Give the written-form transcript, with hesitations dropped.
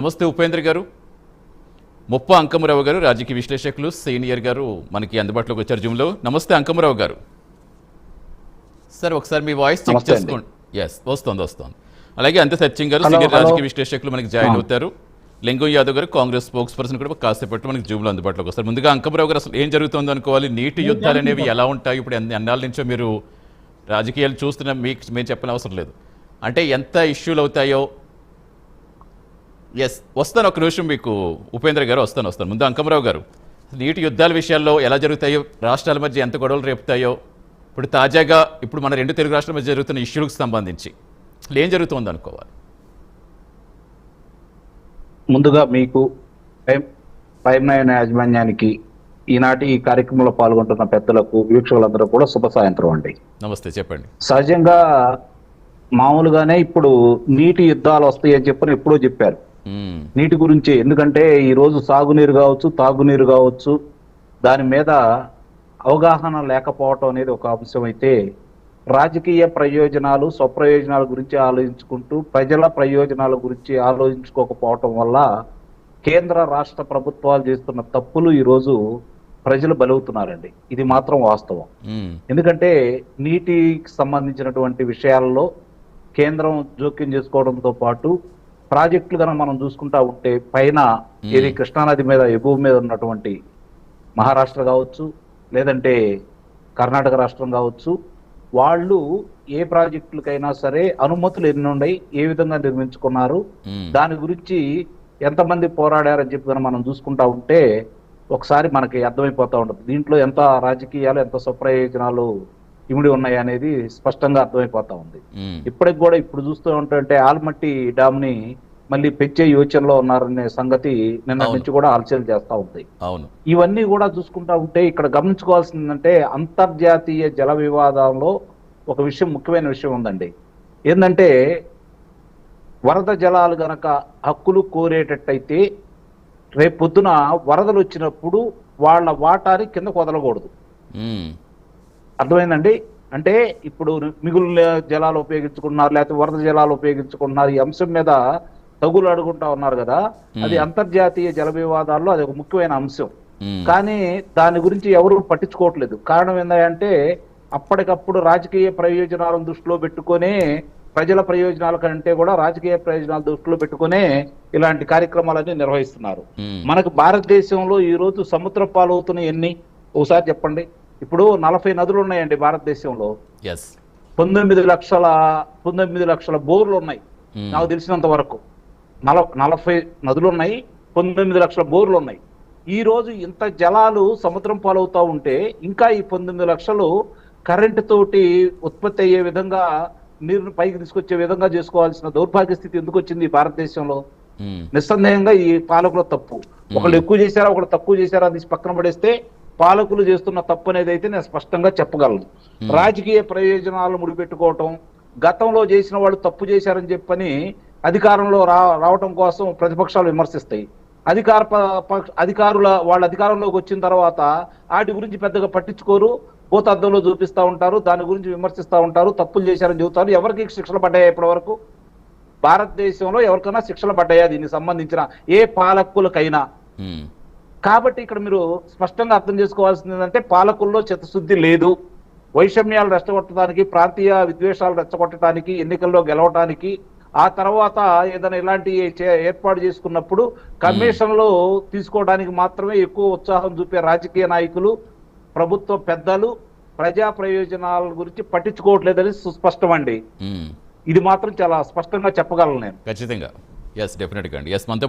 నమస్తే ఉపేంద్ర గారు. ముప్ప అంకమరావు గారు రాజకీయ విశ్లేషకులు సీనియర్ గారు మనకి అందుబాటులోకి వచ్చారు జూమ్లో. నమస్తే అంకమరావు గారు. సార్ ఒకసారి మీ వాయిస్ చెక్ చేసుకోండి. ఎస్ వస్తుంది. అలాగే అంతే సత్యం గారు సీనియర్ రాజకీయ విశ్లేషకులు మనకి జాయిన్ అవుతారు. లింగం యాదవ్ గారు కాంగ్రెస్ స్పోక్స్ పర్సన్ కూడా కాసేపట్లో మనకి జూమ్లో అందుబాటులోకి వస్తారు. ముందుగా అంకమరావు గారు అసలు ఏం జరుగుతుందో అనుకోవాలి, నీటి యుద్ధాలు అనేవి ఎలా ఉంటాయి? ఇప్పుడు ఎన్నాళ్ళ నుంచో మీరు రాజకీయాలు చూస్తున్నా మేము చెప్పిన అవసరం లేదు. అంటే ఎంత ఇష్యూలు అవుతాయో. ఎస్ వస్తాను, ఒక నిమిషం మీకు ఉపేంద్ర గారు వస్తాను. ముందు అంకమరావు గారు, నీటి యుద్ధాల విషయాల్లో ఎలా జరుగుతాయో, రాష్ట్రాల మధ్య ఎంత గొడవలు రేపుతాయో, ఇప్పుడు తాజాగా ఇప్పుడు మన రెండు తెలుగు రాష్ట్రాల మధ్య జరుగుతున్న ఇష్యూలకు సంబంధించి ఏం జరుగుతుంది అనుకోవాలి? ముందుగా మీకు ప్రైమ్ నైన్ యాజమాన్యానికి, ఈనాటి ఈ కార్యక్రమంలో పాల్గొంటున్న పెద్దలకు, వీక్షకులందరూ కూడా శుభ సాయంత్రం అండి. నమస్తే, చెప్పండి. సహజంగా మామూలుగానే ఇప్పుడు నీటి యుద్ధాలు వస్తాయి అని చెప్పని ఎప్పుడో చెప్పారు నీటి గురించి. ఎందుకంటే ఈ రోజు సాగునీరు కావచ్చు, తాగునీరు కావచ్చు, దాని మీద అవగాహన లేకపోవటం అనేది ఒక అంశం అయితే, రాజకీయ ప్రయోజనాలు, స్వప్రయోజనాల గురించి ఆలోచించుకుంటూ ప్రజల ప్రయోజనాల గురించి ఆలోచించుకోకపోవటం వల్ల కేంద్ర రాష్ట్ర ప్రభుత్వాలు చేస్తున్న తప్పులు ఈరోజు ప్రజలు బలవుతున్నారండి. ఇది మాత్రం వాస్తవం. ఎందుకంటే నీటికి సంబంధించినటువంటి విషయాల్లో కేంద్రం జోక్యం చేసుకోవడంతో పాటు ప్రాజెక్టులు కనుక మనం చూసుకుంటా ఉంటే, పైన ఏది కృష్ణానది మీద ఎగువ మీద ఉన్నటువంటి మహారాష్ట్ర కావచ్చు, లేదంటే కర్ణాటక రాష్ట్రం కావచ్చు, వాళ్ళు ఏ ప్రాజెక్టులకైనా సరే అనుమతులు ఎన్ని ఉన్నాయి, ఏ విధంగా నిర్మించుకున్నారు, దాని గురించి ఎంతమంది పోరాడారని చెప్పి కనుక మనం చూసుకుంటా ఉంటే ఒకసారి మనకి అర్థమైపోతూ ఉంటుంది. దీంట్లో ఎంత రాజకీయాలు, ఎంత స్వప్రయోజనాలు ఇమిడి ఉన్నాయి అనేది స్పష్టంగా అర్థమైపోతా ఉంది. ఇప్పటికి కూడా ఇప్పుడు చూస్తూ ఉంటే ఆల్మట్టి డామ్ ని మళ్ళీ పెంచే యోచనలో ఉన్నారనే సంగతి నిన్న నుంచి కూడా హల్చల్ చేస్తా ఉంది. ఇవన్నీ కూడా చూసుకుంటా ఉంటే ఇక్కడ గమనించుకోవాల్సిందంటే, అంతర్జాతీయ జల వివాదంలో ఒక విషయం, ముఖ్యమైన విషయం ఉందండి. ఏంటంటే వరద జలాలు గనక హక్కులు కోరేటట్టయితే రేపు పొద్దున వరదలు వచ్చినప్పుడు వాళ్ళ వాటాని కిందకు వదలకూడదు. అర్థమైందండి? అంటే ఇప్పుడు మిగులు జలాలు ఉపయోగించుకున్నారు, లేకపోతే వరద జలాలు ఉపయోగించుకున్నారు, ఈ అంశం మీద తగులు అడుగుంటా ఉన్నారు కదా. అది అంతర్జాతీయ జల వివాదాల్లో అది ఒక ముఖ్యమైన అంశం. కానీ దాని గురించి ఎవరు పట్టించుకోవట్లేదు. కారణం ఏంటంటే అప్పటికప్పుడు రాజకీయ ప్రయోజనాలను దృష్టిలో పెట్టుకునే, ప్రజల ప్రయోజనాల కంటే కూడా రాజకీయ ప్రయోజనాలు దృష్టిలో పెట్టుకునే ఇలాంటి కార్యక్రమాలన్నీ నిర్వహిస్తున్నారు. మనకు భారతదేశంలో ఈ రోజు సముద్ర పాలవుతున్న ఎన్ని ఒకసారి చెప్పండి. ఇప్పుడు 40 నదులు ఉన్నాయండి భారతదేశంలో. 19 లక్షల బోర్లు ఉన్నాయి నాకు తెలిసినంత వరకు. 40 నదులు ఉన్నాయి, 19 లక్షల బోర్లు ఉన్నాయి. ఈ రోజు ఇంత జలాలు సముద్రం పాలవుతా ఉంటే ఇంకా ఈ 19 లక్షలు కరెంటు తోటి ఉత్పత్తి అయ్యే విధంగా, నీరుని పైకి తీసుకొచ్చే విధంగా చేసుకోవాల్సిన దౌర్భాగ్య స్థితి ఎందుకు వచ్చింది భారతదేశంలో? నిస్సందేహంగా ఈ పాలకుల తప్పు. ఒకళ్ళు ఎక్కువ చేశారా, ఒకళ్ళు తక్కువ చేశారా అది పక్కన పడేస్తే, పాలకులు చేస్తున్న తప్పు అనేది అయితే నేను స్పష్టంగా చెప్పగలను. రాజకీయ ప్రయోజనాలు ముడిపెట్టుకోవటం, గతంలో చేసిన వాళ్ళు తప్పు చేశారని చెప్పని అధికారంలో రావటం కోసం ప్రతిపక్షాలు విమర్శిస్తాయి. వాళ్ళ అధికారంలోకి వచ్చిన తర్వాత వాటి గురించి పెద్దగా పట్టించుకోరు, భూతద్దంలో చూపిస్తూ ఉంటారు, దాని గురించి విమర్శిస్తూ ఉంటారు, తప్పులు చేశారని చెబుతారు. ఎవరికి శిక్షలు పడ్డాయా ఇప్పటి వరకు? భారతదేశంలో ఎవరికైనా శిక్షలు పడ్డాయా దీనికి సంబంధించిన ఏ పాలకులకైనా? కాబట్టి ఇక్కడ మీరు స్పష్టంగా అర్థం చేసుకోవాల్సింది ఏంటంటే, పాలకుల్లో చిత్తశుద్ధి లేదు. వైషమ్యాలు రెచ్చగొట్టడానికి, ప్రాంతీయ విద్వేషాలు రెచ్చగొట్టడానికి, ఎన్నికల్లో గెలవటానికి, ఆ తర్వాత ఏదైనా ఇలాంటి ఏర్పాటు చేసుకున్నప్పుడు కమిషన్లో తీసుకోవడానికి మాత్రమే ఎక్కువ ఉత్సాహం చూపే రాజకీయ నాయకులు, ప్రభుత్వ పెద్దలు ప్రజా ప్రయోజనాల గురించి పట్టించుకోవట్లేదని సుస్పష్టం అండి. ఇది మాత్రం చాలా స్పష్టంగా చెప్పగలను నేను. ఖచ్చితంగా. ఎస్, డెఫినెట్గా అండి. ఎస్, మనతో